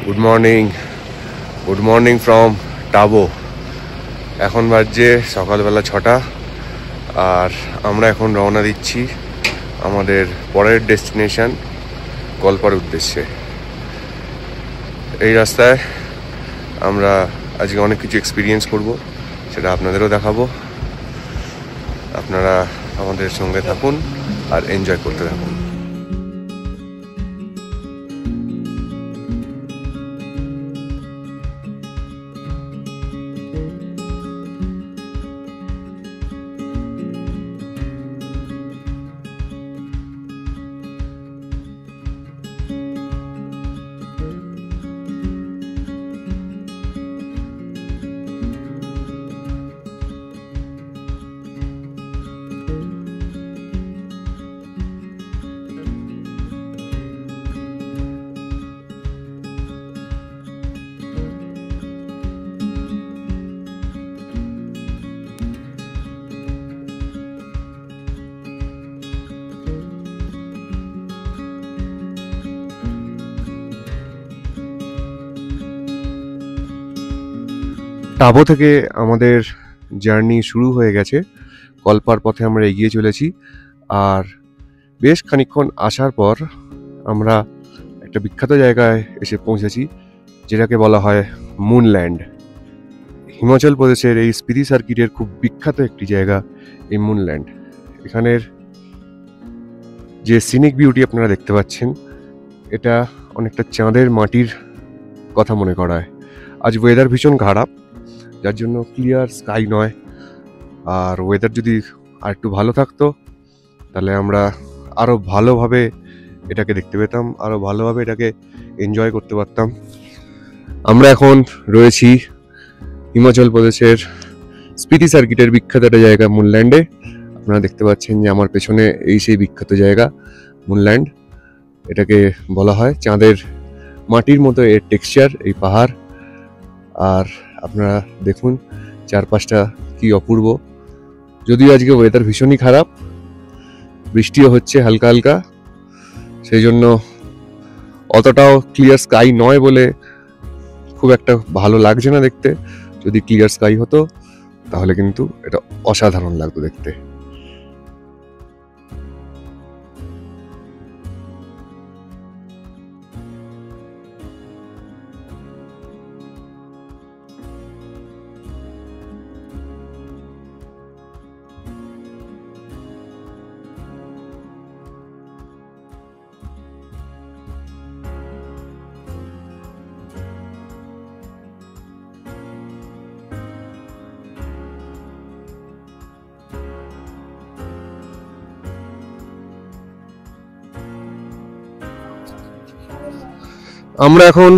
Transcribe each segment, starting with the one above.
Good morning from টাবো। এখন বাজছে সকালবেলা 6টা, আর আমরা এখন রওনা দিচ্ছি আমাদের পরের ডেস্টিনেশন কলপার উদ্দেশ্যে। এই রাস্তায় আমরা আজকে অনেক কিছু এক্সপিরিয়েন্স করব, সেটা আপনাদেরও দেখাবো। আপনারা আমাদের সঙ্গে থাকুন আর এনজয় করতে থাকুন। টাবো থেকে আমাদের জার্নি শুরু হয়ে গেছে। কলপার পথে আমরা এগিয়ে চলেছি, আর বেশ খানিকক্ষণ আসার পর আমরা একটা বিখ্যাত জায়গায় এসে পৌঁছেছি, যেটাকে বলা হয় মুনল্যান্ড। হিমাচল প্রদেশের এই স্পিতি সার্কিটের খুব বিখ্যাত একটি জায়গা এই মুনল্যান্ড। এখানের যে সিনিক বিউটি আপনারা দেখতে পাচ্ছেন, এটা অনেকটা চাঁদের মাটির কথা মনে করায়। আজ ওয়েদার ভীষণ খারাপ, যার জন্য ক্লিয়ার স্কাই নয়। আর ওয়েদার যদি আর একটু ভালো থাকতো, তাহলে আমরা আরও ভালোভাবে এটাকে দেখতে পেতাম, আরও ভালোভাবে এটাকে এনজয় করতে পারতাম। আমরা এখন রয়েছি হিমাচল প্রদেশের স্পিতি সার্কিটের বিখ্যাত একটা জায়গা মুনল্যান্ডে। আপনারা দেখতে পাচ্ছেন যে আমার পেছনে এই সেই বিখ্যাত জায়গা মুনল্যান্ড। এটাকে বলা হয় চাঁদের মাটির মতো এর টেক্সচার, এই পাহাড়। আর আপনারা দেখুন চারপাশটা কি অপূর্ব। যদিও আজকে ওয়েদার ভীষণই খারাপ, বৃষ্টিও হচ্ছে হালকা হালকা, সেই জন্য অতটাও ক্লিয়ার স্কাই নয় বলে খুব একটা ভালো লাগছে না দেখতে। যদি ক্লিয়ার স্কাই হতো তাহলে কিন্তু এটা অসাধারণ লাগতো দেখতে। আমরা এখন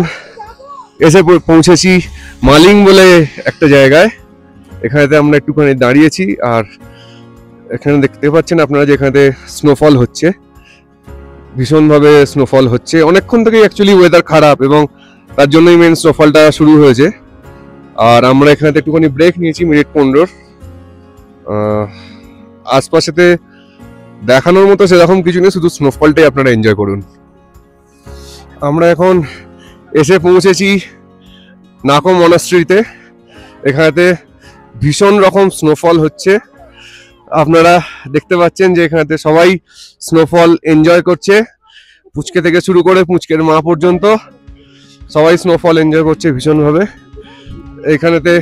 এসে পৌঁছেছি মালিং বলে একটা জায়গায়। এখানেতে আমরা একটুখানি দাঁড়িয়েছি, আর এখানে দেখতে পাচ্ছেন আপনারা যে এখানে স্নোফল হচ্ছে, ভীষণভাবে স্নোফল হচ্ছে। অনেকক্ষণ থেকেই অ্যাকচুয়ালি ওয়েদার খারাপ, এবং তার জন্যই মেন স্নোফলটা শুরু হয়েছে। আর আমরা এখানে একটুখানি ব্রেক নিয়েছি মিনিট 15। আশপাশেতে দেখানোর মতো সেরকম কিছু নেই, শুধু স্নোফলটাই আপনারা এনজয় করুন। আমরা এখন এসে পৌঁছেছি নাকো মনাস্ট্রিতে। এখানেতে ভীষণ রকম স্নোফল হচ্ছে। আপনারা দেখতে পাচ্ছেন যে এখানেতে সবাই স্নোফল এনজয় করছে, পুচকে থেকে শুরু করে পুচকের মা পর্যন্ত সবাই স্নোফল এনজয় করছে ভীষণভাবে। এখানেতে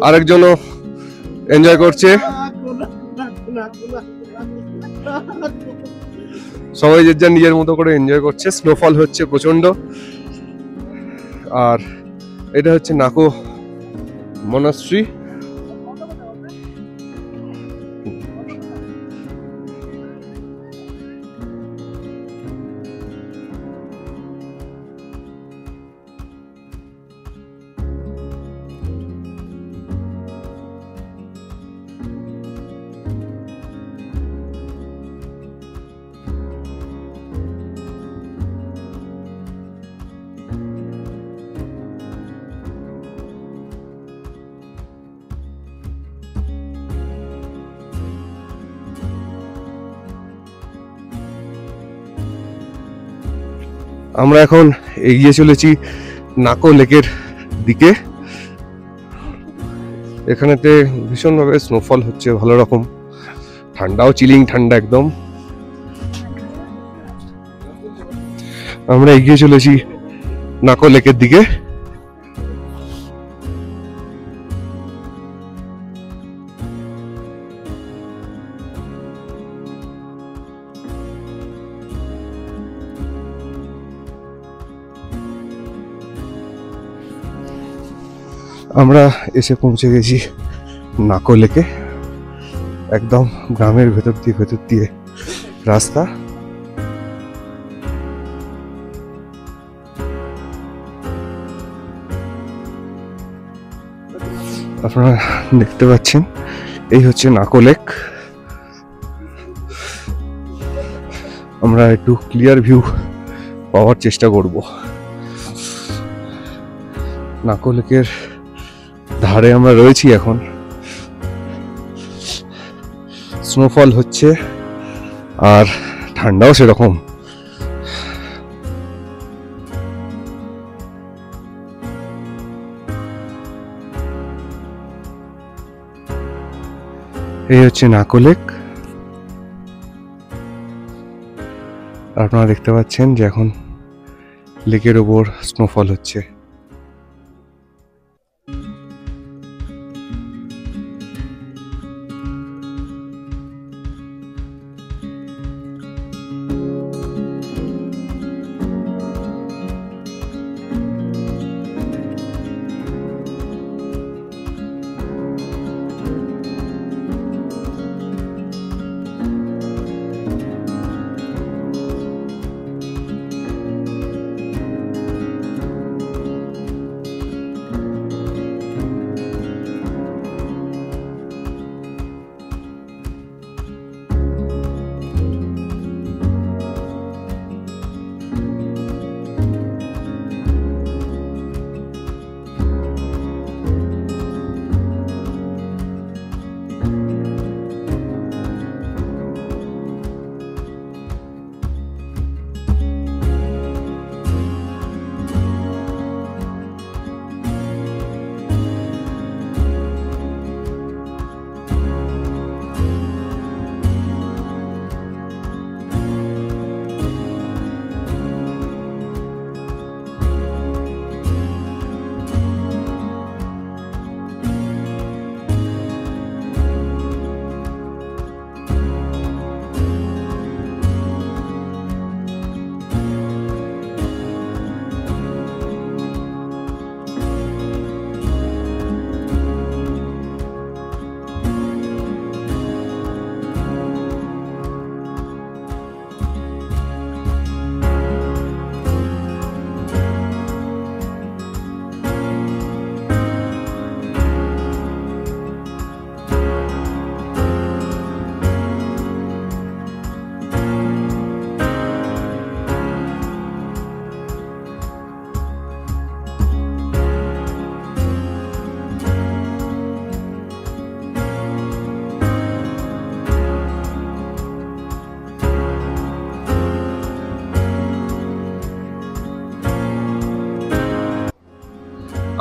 আরেকজনও এনজয় করছে। সবাই যে যার নিজের মতো করে এনজয় করছে। স্নোফল হচ্ছে প্রচন্ড। আর এটা হচ্ছে নাকো মনাস্ট্রি। আমরা এখন এগিয়ে চলেছি নাকো লেকের দিকে। এখানেতে ভীষণভাবে স্নোফল হচ্ছে, ভালো রকম ঠান্ডাও, চিলিং ঠান্ডা একদম। আমরা এগিয়ে চলেছি নাকো লেকের দিকে। আমরা এসে পৌঁছে গেছি নাকো লেকে। একদম গ্রামের ভেতর দিয়ে রাস্তা। আপনারা দেখতে পাচ্ছেন এই হচ্ছে নাকো লেক। আমরা একটু ক্লিয়ার ভিউ পাওয়ার চেষ্টা করব। নাকো লেকের ধারে আমরা রয়েছি এখন। স্নোফল হচ্ছে আর ঠান্ডাও সেরকম। এই হচ্ছে নাকো লেক। আপনারা দেখতে পাচ্ছেন যে এখন লেকের ওপর স্নোফল হচ্ছে।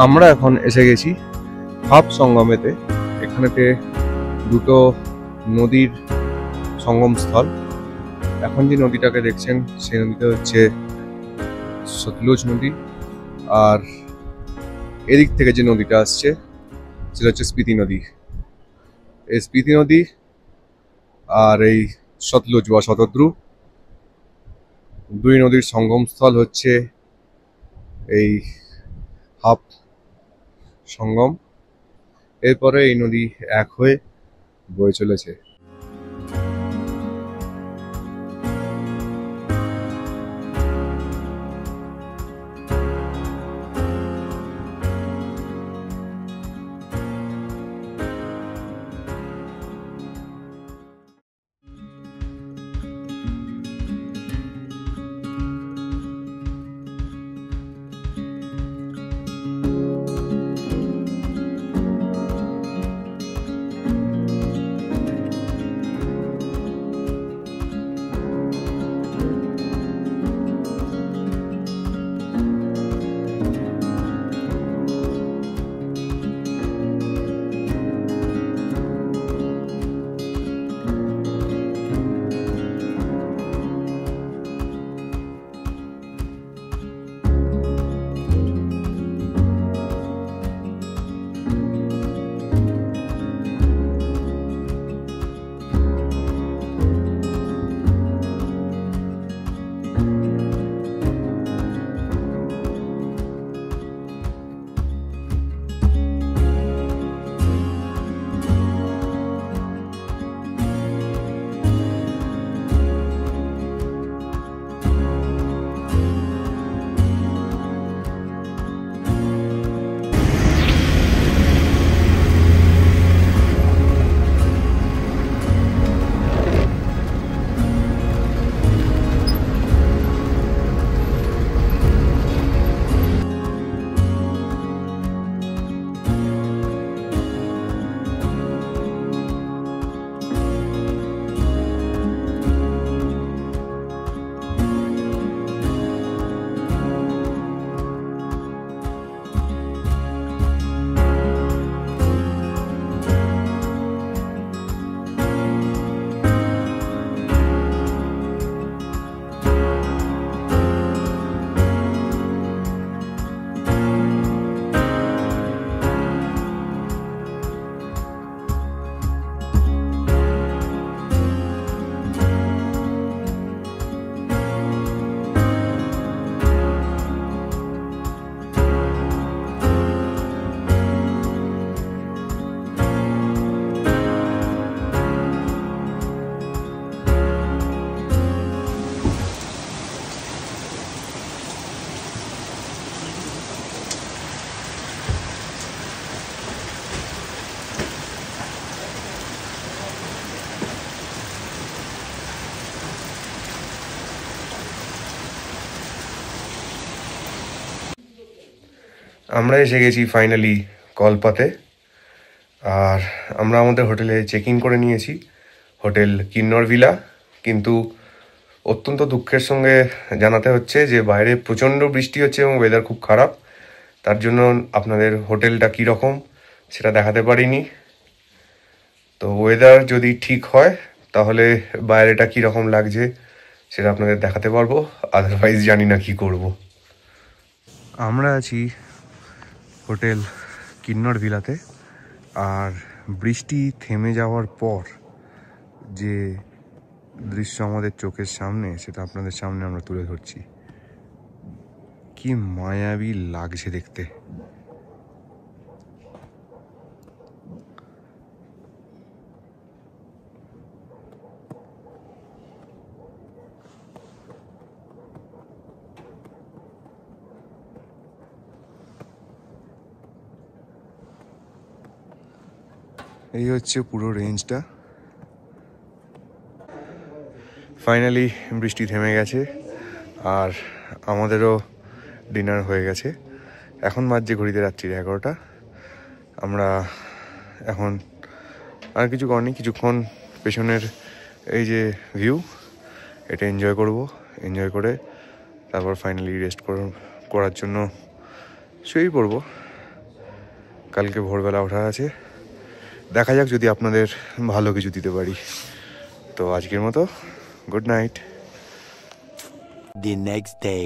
আমরা এখন এসে গেছি হাপ সঙ্গমেতে। এখানেতে দুটো নদীর সঙ্গম স্থল। এখন যে নদীটাকে দেখছেন সেই নদীটা হচ্ছে সতলুজ নদী, আর এদিক থেকে যে নদীটা আসছে সেটা হচ্ছে স্পিতি নদী। এই স্পিতি নদী আর এই সতলুজ বা শতদ্রু, দুই নদীর সঙ্গম স্থল হচ্ছে এই হাপ সঙ্গম। এরপরে এই নদী এক হয়ে বয়ে চলেছে। আমরা এসে গেছি ফাইনালি কলপাতে। আর আমরা আমাদের হোটেলে চেক ইন করে নিয়েছি, হোটেল কিন্নর ভিলা। কিন্তু অত্যন্ত দুঃখের সঙ্গে জানাতে হচ্ছে যে বাইরে প্রচণ্ড বৃষ্টি হচ্ছে এবং ওয়েদার খুব খারাপ। তার জন্য আপনাদের হোটেলটা কীরকম সেটা দেখাতে পারিনি। তো ওয়েদার যদি ঠিক হয় তাহলে বাইরেটা কীরকম লাগছে সেটা আপনাদের দেখাতে পারবো, আদারওয়াইজ জানি না কি করব। আমরা আছি হোটেল কিন্নর ভিলাতে, আর বৃষ্টি থেমে যাওয়ার পর যে দৃশ্য আমাদের চোখের সামনে সেটা আপনাদের সামনে আমরা তুলে ধরছি। কি মায়াবী লাগছে দেখতে। এই হচ্ছে পুরো রেঞ্জটা। ফাইনালি বৃষ্টি থেমে গেছে আর আমাদেরও ডিনার হয়ে গেছে। এখন বাজছে ঘড়িতে রাত্রির 11টা। আমরা এখন আর কিছু করিনি, কিছুক্ষণ পেছনের এই যে ভিউ এটা এনজয় করব। এনজয় করে তারপর ফাইনালি রেস্ট করার জন্য শুয়েই পড়ব। কালকে ভোরবেলা ওঠা আছে, দেখা যাক যদি আপনাদের ভালো কিছু দিতে পারি। তো আজকের মতো good night. The next day.